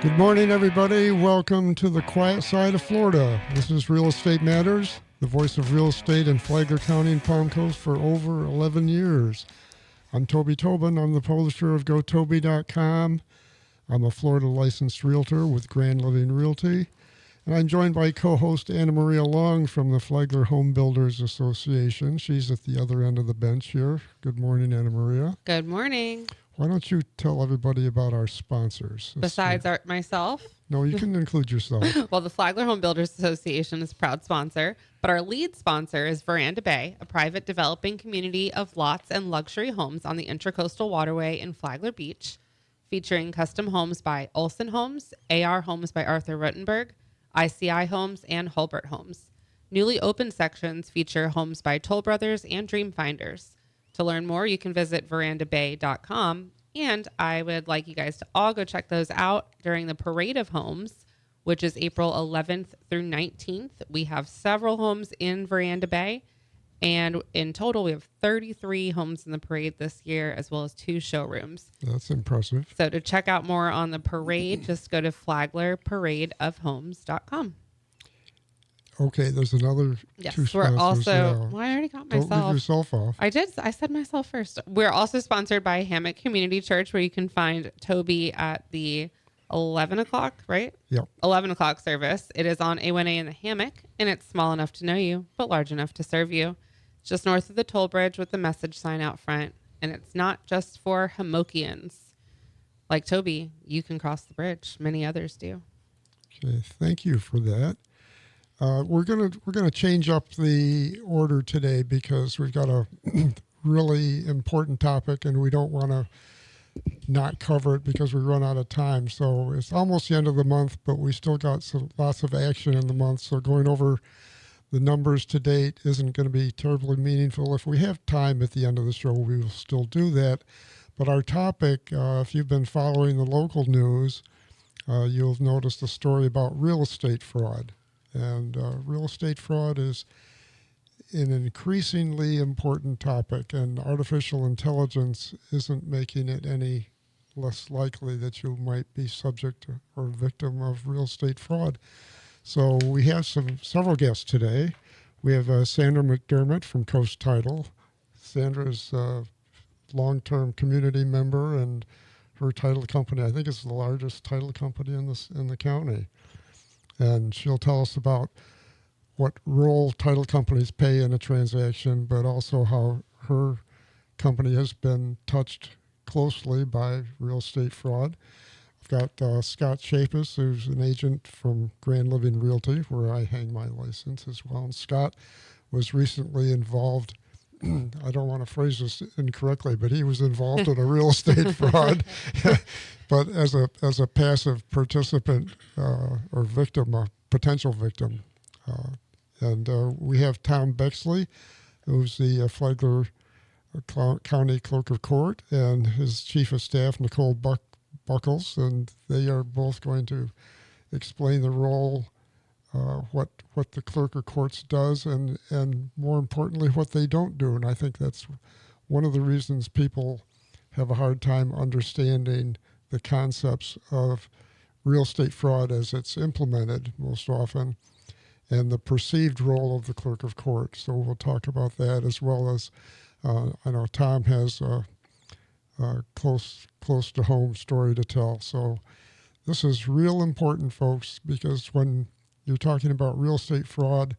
Good morning, everybody. Welcome to the quiet side of Florida. This is Real Estate Matters, the voice of real estate in Flagler County and Palm Coast for over 11 years. I'm Toby Tobin. I'm the publisher of GoToby.com. I'm a Florida licensed realtor with Grand Living Realty. And I'm joined by co-host Anna Maria Long from the Flagler Home Builders Association. She's at the other end of the bench here. Good morning, Anna Maria. Good morning. Why don't you tell everybody about our sponsors? Besides myself? No, you can include yourself. Well, the Flagler Home Builders Association is a proud sponsor, but our lead sponsor is Veranda Bay, a private developing community of lots and luxury homes on the Intracoastal Waterway in Flagler Beach, featuring custom homes by Olson Homes, AR Homes by Arthur Rutenberg, ICI Homes, and Hulbert Homes. Newly opened sections feature homes by Toll Brothers and Dream Finders. To learn more, you can visit verandabay.com, and I would like you guys to all go check those out during the Parade of Homes, which is April 11th through 19th. We have several homes in Veranda Bay, and in total, we have 33 homes in the parade this year, as well as 2 showrooms. That's impressive. So to check out more on the parade, just go to flaglerparadeofhomes.com. Okay, there's another two sponsors. We're also. Yeah. Well, I already got Don't myself. leave yourself off. I did. I said myself first. We're also sponsored by Hammock Community Church, where you can find Toby at the 11 o'clock, right? Yep. 11 o'clock service. It is on A1A in the Hammock, and it's small enough to know you, but large enough to serve you. It's just north of the toll bridge with the message sign out front, and it's not just for Hammockians. Like Toby, you can cross the bridge. Many others do. Okay, thank you for that. We're gonna change up the order today because we've got a really important topic, and we don't want to not cover it because we run out of time. So it's almost the end of the month, but we still got lots of action in the month. So going over the numbers to date isn't going to be terribly meaningful. If we have time at the end of the show, we will still do that. But our topic, if you've been following the local news, you'll have noticed a story about real estate fraud. And real estate fraud is an increasingly important topic, and artificial intelligence isn't making it any less likely that you might be subject to or victim of real estate fraud. So we have several guests today. We have Sandra McDermott from Coast Title. Sandra is a long-term community member, and her title company, I think, is the largest title company in the county. And she'll tell us about what role title companies play in a transaction, but also how her company has been touched closely by real estate fraud. I've got Scott Chapis, who's an agent from Grand Living Realty, where I hang my license as well. And Scott was recently involved, I don't want to phrase this incorrectly, but he was involved in a real estate fraud, but as a passive participant or victim, a potential victim. And we have Tom Bexley, who's the Flagler County Clerk of Court, and his Chief of Staff, Nicole Buckles, and they are both going to explain the role, what the Clerk of Courts does, and more importantly, what they don't do. And I think that's one of the reasons people have a hard time understanding the concepts of real estate fraud as it's implemented most often, and the perceived role of the Clerk of Court. So we'll talk about that, as well as I know Tom has a close to home story to tell. So this is real important, folks, because when you're talking about real estate fraud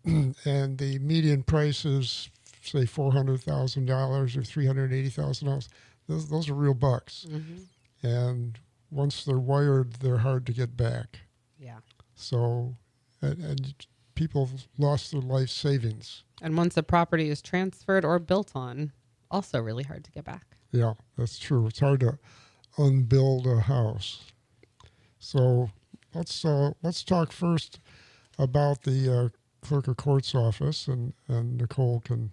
and the median price is, say, $400,000 or $380,000, those are real bucks. Mm-hmm. And once they're wired, they're hard to get back. Yeah. So, and people have lost their life savings. And once a property is transferred or built on, also really hard to get back. Yeah, that's true. It's hard to unbuild a house. So let's talk first about the Clerk of Court's office, and Nicole can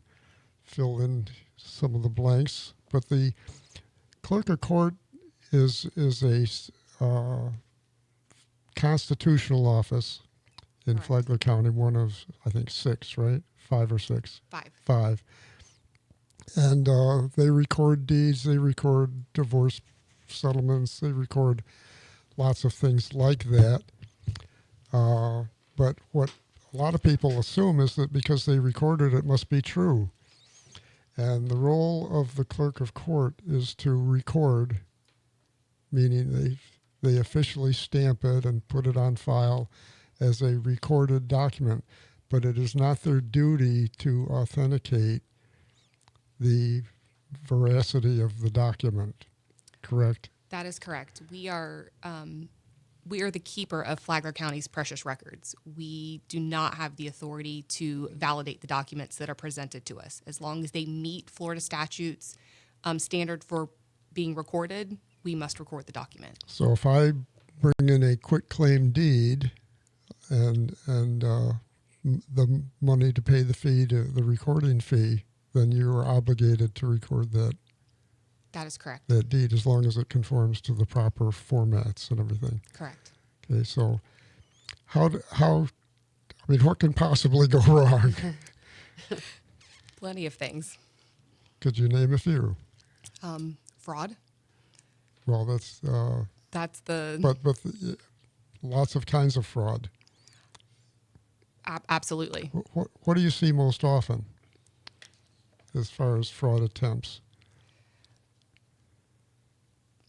fill in some of the blanks. But the Clerk of Court is a constitutional office in Flagler County, one of, I think, 6, right? 5 or 6? 5. 5. And they record deeds, they record divorce settlements, they record lots of things like that. But what a lot of people assume is that because they recorded it must be true. And the role of the clerk of court is to record, meaning they officially stamp it and put it on file as a recorded document. But it is not their duty to authenticate the veracity of the document. Correct? That is correct. We are the keeper of Flagler County's precious records. We do not have the authority to validate the documents that are presented to us. As long as they meet Florida statutes standard for being recorded, we must record the document. So if I bring in a quit claim deed and the money to pay the fee, to the recording fee, then you are obligated to record That is correct. that deed as long as it conforms to the proper formats and everything. Correct. Okay, so I mean, what can possibly go wrong? Plenty of things. Could you name a few? Fraud. Well, that's That's the but lots of kinds of fraud. Absolutely. What do you see most often as far as fraud attempts?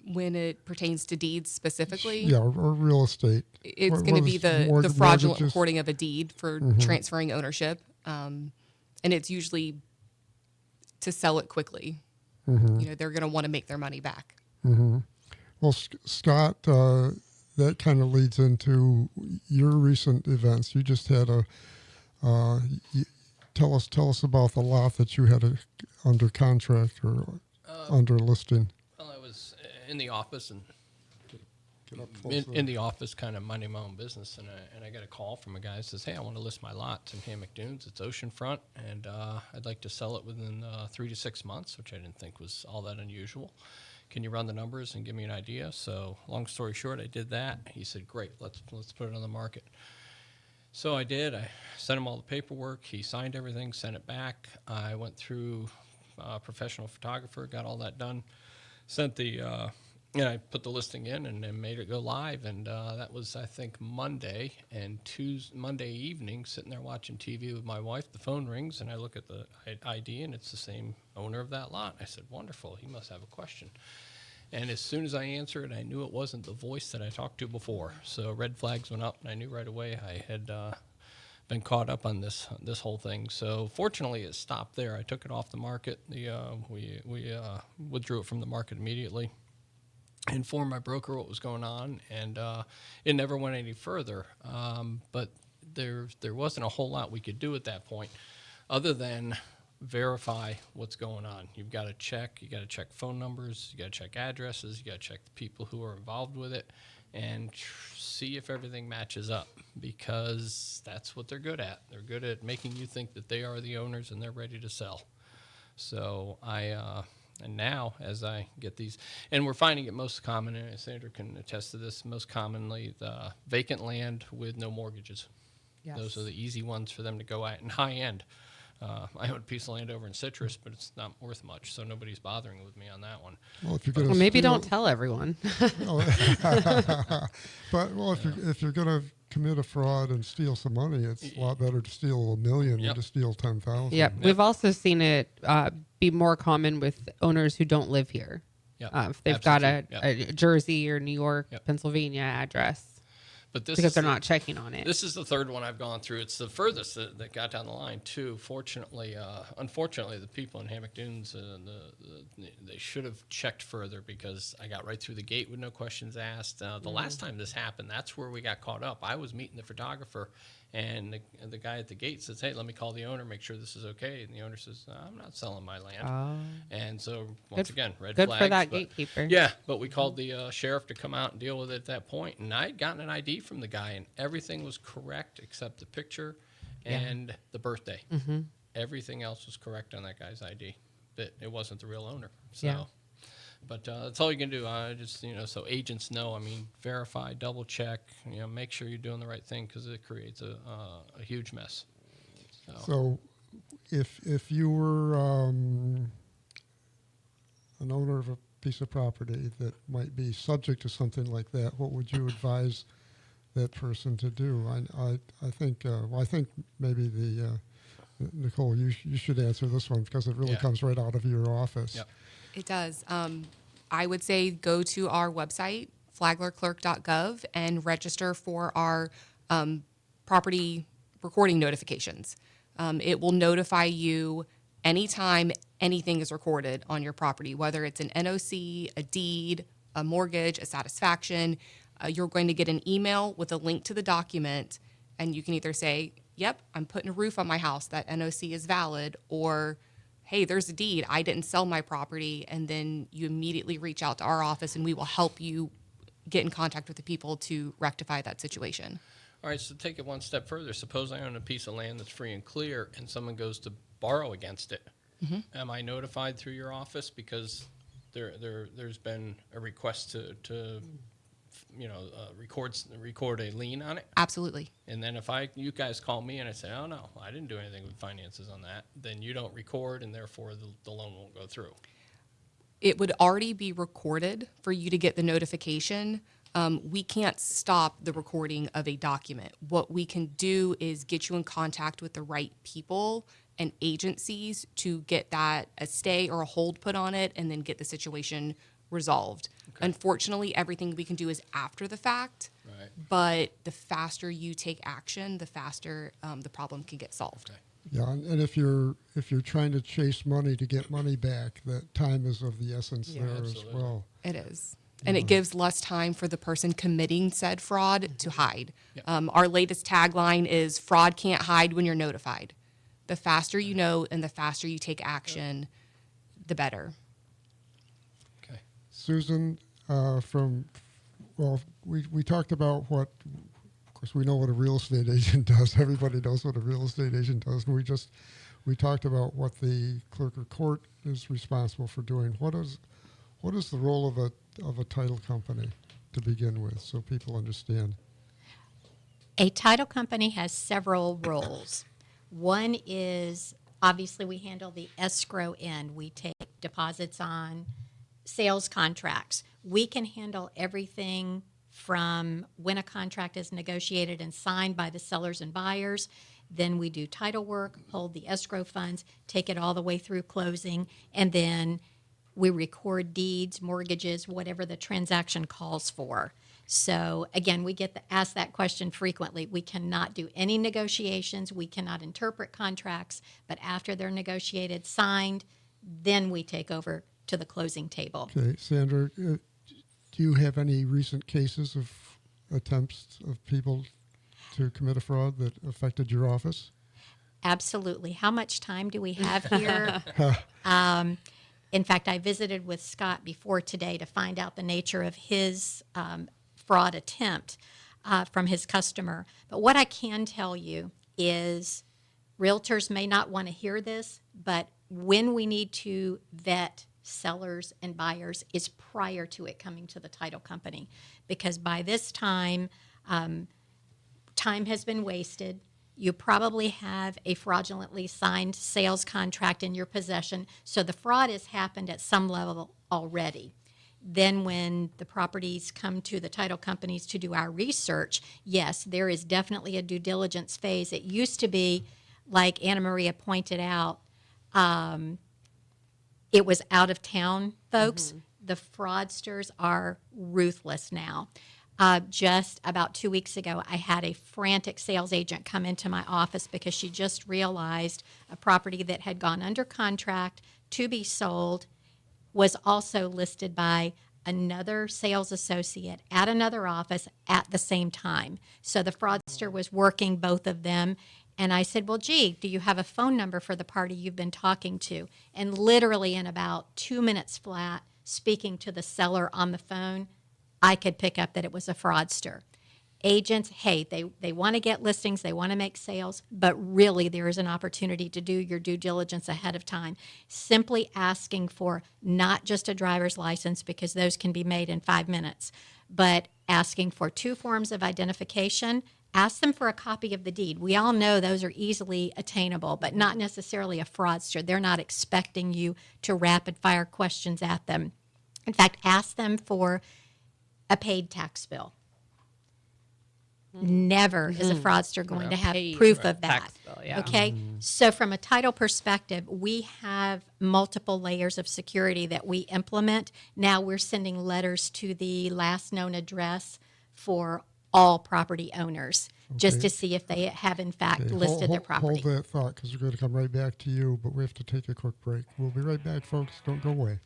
When it pertains to deeds specifically, Yeah, or real estate. it's What going to be is the fraudulent mortgages? recording of a deed for transferring ownership. And it's usually to sell it quickly. They're going to want to make their money back. Well, Scott, that kind of leads into your recent events. You just had tell us about the lot that you had under contract or under listing. Well, I was in the office and Get up closer. in the office, kind of minding my own business, and I got a call from a guy that says, "Hey, I want to list my lot. It's in Hammock Dunes. It's oceanfront, and I'd like to sell it within 3 to 6 months," which I didn't think was all that unusual. Can you run the numbers and give me an idea? So, long story short, I did that. He said, "Great, let's put it on the market." So I did. I sent him all the paperwork. He signed everything, sent it back. I went through a professional photographer, got all that done, sent the. I put the listing in and made it go live, and that was, I think, Monday. And Monday evening, sitting there watching TV with my wife, the phone rings, and I look at the ID, and it's the same owner of that lot. I said, "Wonderful, he must have a question." And as soon as I answered, I knew it wasn't the voice that I talked to before. So red flags went up, and I knew right away I had been caught up on this whole thing. So fortunately, it stopped there. I took it off the market. We withdrew it from the market immediately. Informed my broker what was going on, and it never went any further. But there wasn't a whole lot we could do at that point, other than verify what's going on. You got to check phone numbers, you got to check addresses, you got to check the people who are involved with it, and see if everything matches up, because that's what they're good at. They're good at making you think that they are the owners and they're ready to sell. So and now, as I get these, and we're finding it most common, and Sandra can attest to this, most commonly the vacant land with no mortgages. Yes. Those are the easy ones for them to go at, and high end. I own a piece of land over in Citrus, but it's not worth much, so nobody's bothering with me on that one. Well, if you're going Well, to maybe don't tell everyone. But if you're going to commit a fraud and steal some money, it's a lot better to steal $1 million Yep. than to steal 10,000. Yep. We've also seen it be more common with owners who don't live here. Yep. If they've got Absolutely. a Jersey or New York, Yep. Pennsylvania address, But this because is they're not checking on it. This is the third one I've gone through. It's the furthest that got down the line, too. Unfortunately, the people in Hammock Dunes, they should have checked further, because I got right through the gate with no questions asked. The last time this happened, that's where we got caught up. I was meeting the photographer, and the guy at the gate says, "Hey, let me call the owner, make sure this is okay." And the owner says, "I'm not selling my land." Oh. And so, once again, red Good flags. for that but- gatekeeper. Yeah, but we called the sheriff to come out and deal with it at that point, and I had gotten an ID from the guy, and everything was correct except the picture and the birthday. Mm-hmm. Everything else was correct on that guy's ID. But it wasn't the real owner. So, Yeah. But that's all you can do. Just so agents know. I mean, verify, double check. Make sure you're doing the right thing, because it creates a huge mess. So if you were piece of property that might be subject to something like that, what would you advise that person to do? I think maybe Nicole, you should answer this one because it really Yeah. comes right out of your office. Yep. It does. I would say go to our website, flaglerclerk.gov, and register for our property recording notifications. It will notify you anytime anything is recorded on your property, whether it's an NOC, a deed, a mortgage, a satisfaction. You're going to get an email with a link to the document, and you can either say, yep, I'm putting a roof on my house, that NOC is valid, or hey, there's a deed, I didn't sell my property, and then you immediately reach out to our office and we will help you get in contact with the people to rectify that situation. All right, so take it one step further. Suppose I own a piece of land that's free and clear and someone goes to borrow against it. Am I notified through your office because there's been a request to record a lien on it? Absolutely. And then if you guys call me and I say, oh no, I didn't do anything with finances on that, then you don't record and therefore the loan won't go through. It would already be recorded for you to get the notification. We can't stop the recording of a document. What we can do is get you in contact with the right people and agencies to get that a stay or a hold put on it and then get the situation resolved. Okay. Unfortunately, everything we can do is after the fact, Right. but the faster you take action, the faster the problem can get solved. Okay. Yeah, and if you're trying to chase money to get money back, that time is of the essence Yeah, there absolutely. as well. It is. And it gives less time for the person committing said fraud to hide. Yep. Our latest tagline is fraud can't hide when you're notified. The faster you know and the faster you take action, the better. Okay. Susan, we talked about what, of course, we know what a real estate agent does. Everybody knows what a real estate agent does. And we talked about what the clerk of court is responsible for doing. What is the role of a title company to begin with, so people understand? A title company has several roles. One is, obviously, we handle the escrow end. We take deposits on sales contracts. We can handle everything from when a contract is negotiated and signed by the sellers and buyers. Then we do title work, hold the escrow funds, take it all the way through closing, and then we record deeds, mortgages, whatever the transaction calls for. So again, we get asked that question frequently. We cannot do any negotiations. We cannot interpret contracts. But after they're negotiated, signed, then we take over to the closing table. Okay, Sandra, do you have any recent cases of attempts of people to commit a fraud that affected your office? Absolutely. How much time do we have here? In fact, I visited with Scott before today to find out the nature of his fraud attempt from his customer. But what I can tell you is realtors may not want to hear this, but when we need to vet sellers and buyers is prior to it coming to the title company. Because by this time, time has been wasted. You probably have a fraudulently signed sales contract in your possession, so the fraud has happened at some level already. Then when the properties come to the title companies to do our research, yes, there is definitely a due diligence phase. It used to be, like Anna Maria pointed out, it was out-of-town folks. Mm-hmm. The fraudsters are ruthless now. Just about 2 weeks ago, I had a frantic sales agent come into my office because she just realized a property that had gone under contract to be sold was also listed by another sales associate at another office at the same time. So the fraudster was working both of them. And I said, well, gee, do you have a phone number for the party you've been talking to? And literally in about 2 minutes flat, speaking to the seller on the phone, I could pick up that it was a fraudster. Agents, hey, they want to get listings, they want to make sales, but really there is an opportunity to do your due diligence ahead of time. Simply asking for not just a driver's license, because those can be made in 5 minutes, but asking for 2 forms of identification. Ask them for a copy of the deed. We all know those are easily attainable, but not necessarily a fraudster. They're not expecting you to rapid fire questions at them. In fact, ask them for a paid tax bill. Never is a fraudster going to have paid proof of that. tax bill, yeah. Okay? So, from a title perspective, we have multiple layers of security that we implement. Now we're sending letters to the last known address for all property owners just Okay. to see if they have, in fact, Okay, listed their property. Hold that thought because we're going to come right back to you, but we have to take a quick break. We'll be right back, folks. Don't go away.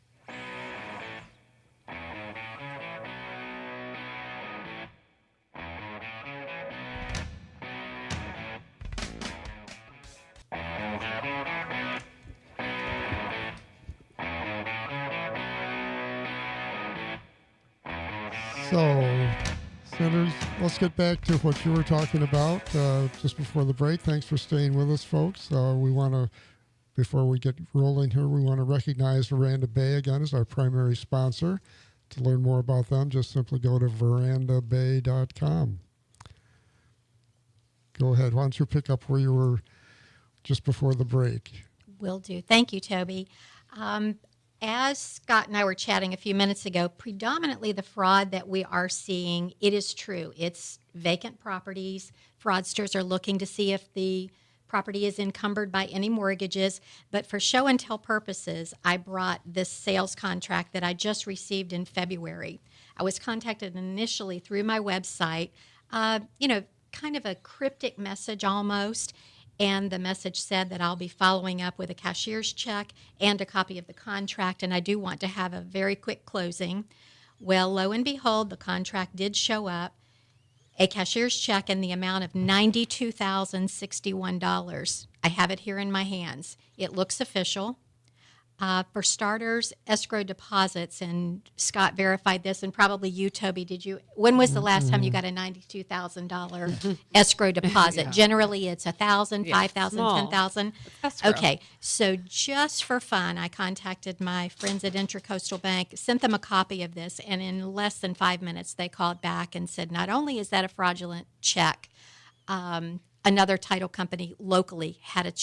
So, Senators, let's get back to what you were talking about just before the break. Thanks for staying with us, folks. We want to, before we get rolling here, we want to recognize Veranda Bay again as our primary sponsor. To learn more about them, just simply go to verandabay.com. Go ahead. Why don't you pick up where you were just before the break? Will do. Thank you, Toby. As Scott and I were chatting a few minutes ago, predominantly the fraud that we are seeing, it is true. It's vacant properties. Fraudsters are looking to see if the property is encumbered by any mortgages. But for show and tell purposes, I brought this sales contract that I just received in February. I was contacted initially through my website, kind of a cryptic message almost. And the message said that I'll be following up with a cashier's check and a copy of the contract, and I do want to have a very quick closing. Well, lo and behold, the contract did show up, a cashier's check in the amount of $92,061. I have it here in my hands. It looks official. For starters, escrow deposits, and Scott verified this, and probably you, Toby, when was the last time you got a $92,000 escrow deposit? Yeah. Generally, it's $1,000, Yeah, $5,000, small. $10,000. Escrow. Okay, so just for fun, I contacted my friends at Intracoastal Bank, sent them a copy of this, and in less than 5 minutes, they called back and said, not only is that a fraudulent check, another title company locally had a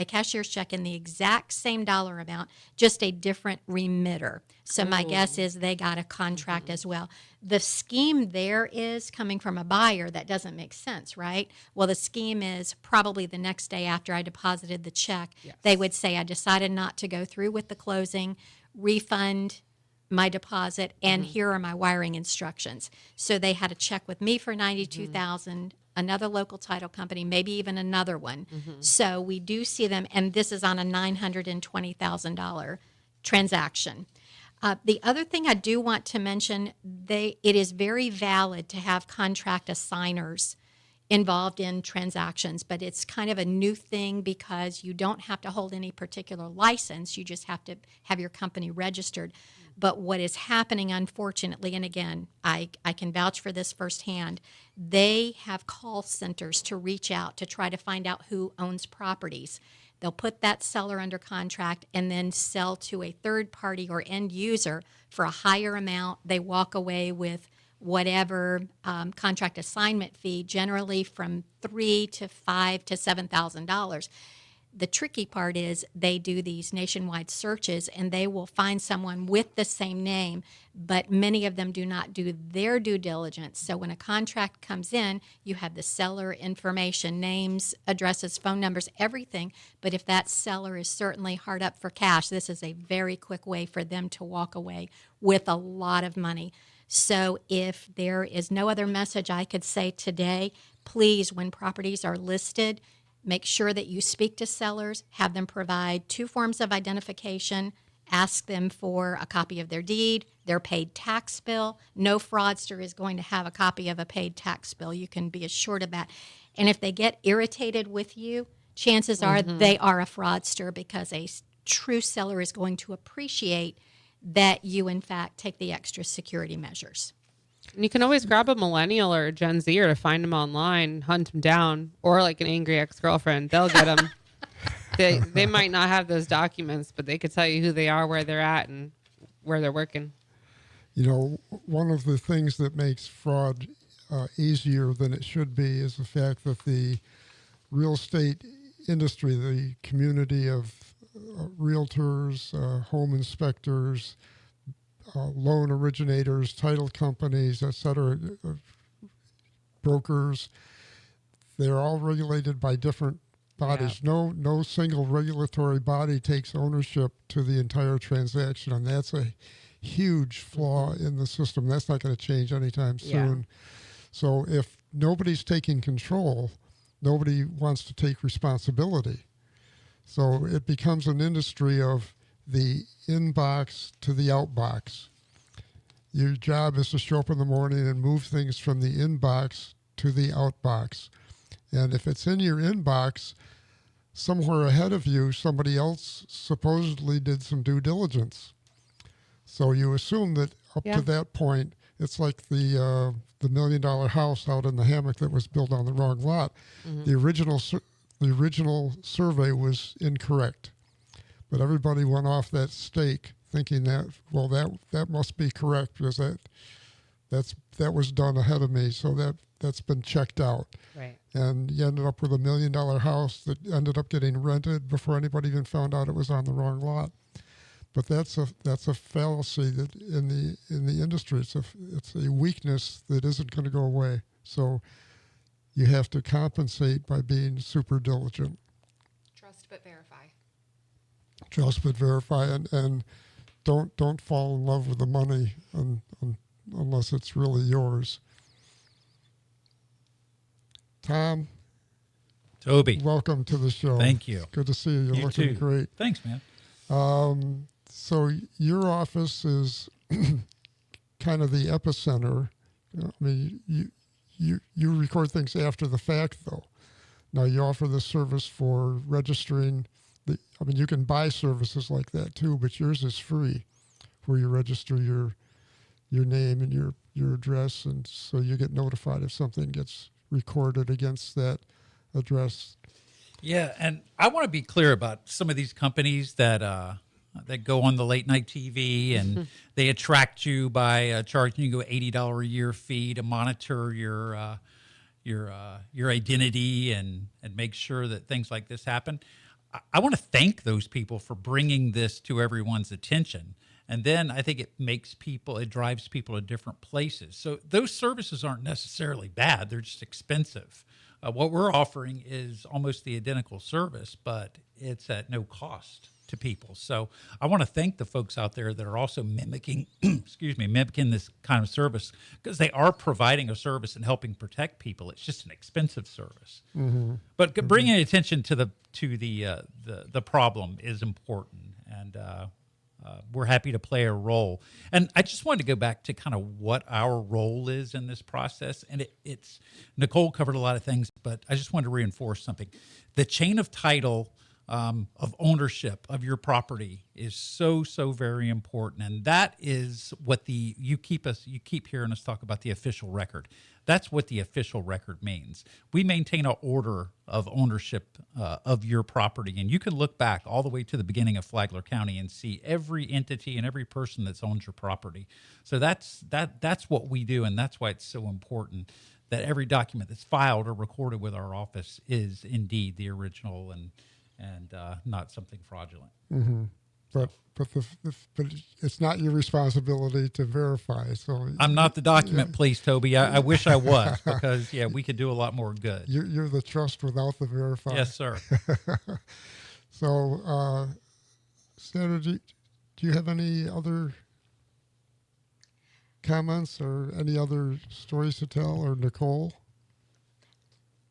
cashier's check in the exact same dollar amount, just a different remitter. So my guess is they got a contract as well. The scheme there is coming from a buyer. That doesn't make sense, right? Well, the scheme is probably the next day after I deposited the check, they would say, I decided not to go through with the closing, refund my deposit, and here are my wiring instructions. So they had a check with me for $92,000, another local title company, maybe even another one. So we do see them, and this is on a $920,000 transaction. The other thing I do want to mention, it is very valid to have contract assigners involved in transactions, but it's kind of a new thing because you don't have to hold any particular license. You just have to have your company registered. But what is happening, unfortunately, and again, I can vouch for this firsthand, they have call centers to reach out to try to find out who owns properties. They'll put that seller under contract and then sell to a third party or end user for a higher amount. They walk away with whatever contract assignment fee, generally from $3,000 to $5,000 to $7,000. The tricky part is they do these nationwide searches and they will find someone with the same name, but many of them do not do their due diligence. So when a contract comes in, you have the seller information, names, addresses, phone numbers, everything. But if that seller is certainly hard up for cash, this is a very quick way for them to walk away with a lot of money. So if there is no other message I could say today, please, when properties are listed, make sure that you speak to sellers, have them provide 2 forms of identification, ask them for a copy of their deed, their paid tax bill. No fraudster is going to have a copy of a paid tax bill. You can be assured of that. And if they get irritated with you, chances are they are a fraudster, because a true seller is going to appreciate that you, in fact, take the extra security measures. And you can always grab a millennial or a Gen Zer to find them online, hunt them down, or like an angry ex-girlfriend. They'll get them. They might not have those documents, but they could tell you who they are, where they're at, and where they're working. You know, one of the things that makes fraud easier than it should be is the fact that the real estate industry, the community of realtors, home inspectors, loan originators, title companies, et cetera, brokers. They're all regulated by different bodies. No single regulatory body takes ownership to the entire transaction, and that's a huge flaw in the system. That's not going to change anytime soon. So if nobody's taking control, nobody wants to take responsibility. So it becomes an industry of the inbox to the outbox. Your job is to show up in the morning and move things from the inbox to the outbox. And if it's in your inbox, somewhere ahead of you, somebody else supposedly did some due diligence. So you assume that up to that point, it's like the $1 million house out in the hammock that was built on the wrong lot. The original survey was incorrect, but everybody went off that stake thinking that that must be correct because that was done ahead of me, so that's been checked out. Right. And you ended up with $1 million house that ended up getting rented before anybody even found out it was on the wrong lot. But that's a fallacy that in the industry. It's a weakness that isn't going to go away. So you have to compensate by being super diligent. Trust but verify. Trust but verify, and don't fall in love with the money unless it's really yours. Tom, Toby, welcome to the show. thank you. It's good to see you. You're You looking too. great. Thanks, man. So your office is kind of the epicenter. I mean, you record things after the fact, though. Now you offer this service for registering. I mean, you can buy services like that too, but yours is free, where you register your name and your address, and so you get notified if something gets recorded against that address. Yeah, and I want to be clear about some of these companies that go on the late night TV and they attract you by charging you $80 a year fee to monitor your identity and make sure that things like this happen. I want to thank those people for bringing this to everyone's attention. And then I think it drives people to different places. So those services aren't necessarily bad. They're just expensive. What we're offering is almost the identical service, but it's at no cost to people. So I want to thank the folks out there that are also mimicking this kind of service, because they are providing a service and helping protect people. It's just an expensive service. But bringing attention to the problem is important, and we're happy to play a role. And I just wanted to go back to kind of what our role is in this process. And it's Nicole covered a lot of things, but I just wanted to reinforce something. The chain of title of ownership of your property is so very important, and that is what you keep hearing us talk about the official record. That's what the official record means. We maintain an order of ownership of your property, and you can look back all the way to the beginning of Flagler County and see every entity and every person that's owned your property. So that's what we do, and that's why it's so important that every document that's filed or recorded with our office is indeed the original and not something fraudulent. But it's not your responsibility to verify. So I'm not the document police, Toby. I wish I was, because we could do a lot more good. You're the trust without the verify. Yes, sir. So, Sandra, do you have any other comments or any other stories to tell, or Nicole?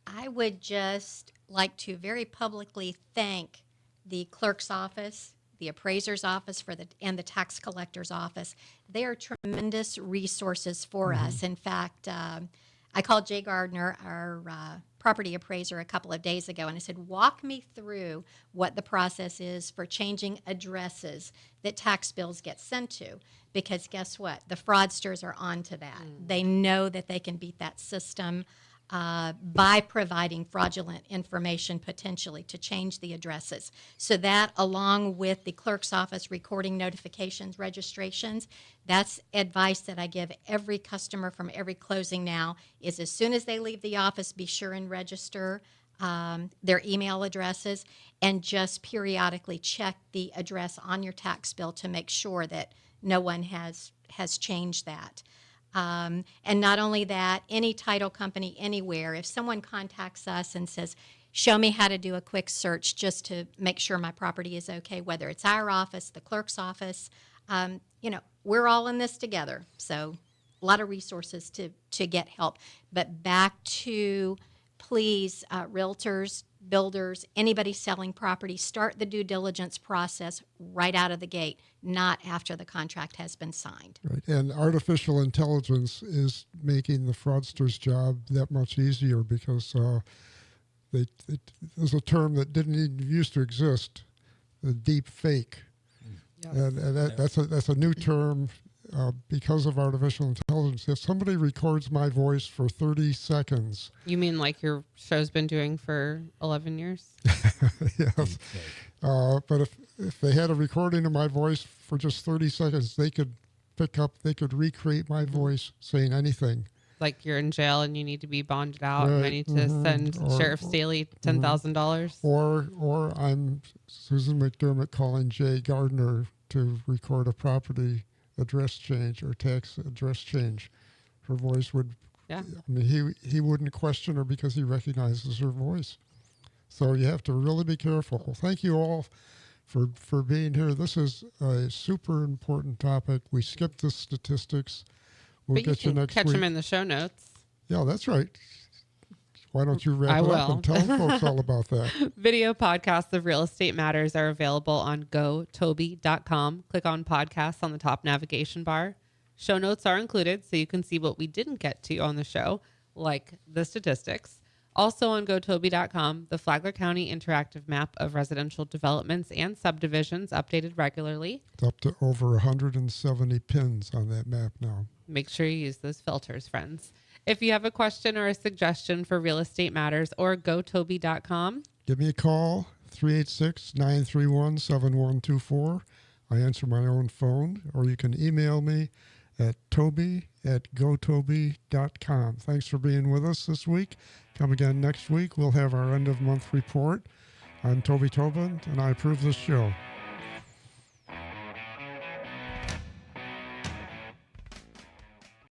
I would just like to very publicly thank the clerk's office, the appraiser's office and the tax collector's office. They are tremendous resources for us. In fact, I called Jay Gardner, our property appraiser, a couple of days ago, and I said, walk me through what the process is for changing addresses that tax bills get sent to. Because guess what? The fraudsters are onto that. They know that they can beat that system by providing fraudulent information potentially to change the addresses. So that, along with the clerk's office recording notifications, registrations, that's advice that I give every customer from every closing now, is as soon as they leave the office, be sure and register their email addresses, and just periodically check the address on your tax bill to make sure that no one has changed that. And not only that, any title company anywhere, if someone contacts us and says, show me how to do a quick search just to make sure my property is okay, whether it's our office, the clerk's office, we're all in this together. So a lot of resources to get help. But back to, please, realtors, builders, anybody selling property, start the due diligence process right out of the gate, not after the contract has been signed. Right. And artificial intelligence is making the fraudster's job that much easier because there's a term that didn't even used to exist, the deep fake. Yes. And that's a new term because of artificial intelligence. If somebody records my voice for 30 seconds. You mean like your show's been doing for 11 years? Yes. But if they had a recording of my voice for just 30 seconds, they could recreate my voice saying anything. Like you're in jail and you need to be bonded out, and I Right. need to send Sheriff Staley $10,000. Or I'm Susan McDermott calling Jay Gardner to record a property address change or tax address change. Her voice would, Yeah. I mean, he wouldn't question her because he recognizes her voice. So you have to really be careful. Well, thank you all for being here. This is a super important topic. We skipped the statistics. We'll But you get you can next catch week. them in the show notes. Yeah, that's right. Why don't you wrap I it up will. and tell folks all about that? Video podcasts of Real Estate Matters are available on gotoby.com. Click on podcasts on the top navigation bar. Show notes are included so you can see what we didn't get to on the show, like the statistics. Also on gotoby.com, the Flagler County interactive map of residential developments and subdivisions updated regularly. It's up to over 170 pins on that map now. Make sure you use those filters, friends. If you have a question or a suggestion for Real Estate Matters or gotoby.com, Give me a call, 386-931-7124. I answer my own phone, or you can email me at toby@gotoby.com. Thanks for being with us this week. Come again next week. We'll have our end of month report. I'm Toby Tobin, and I approve this show.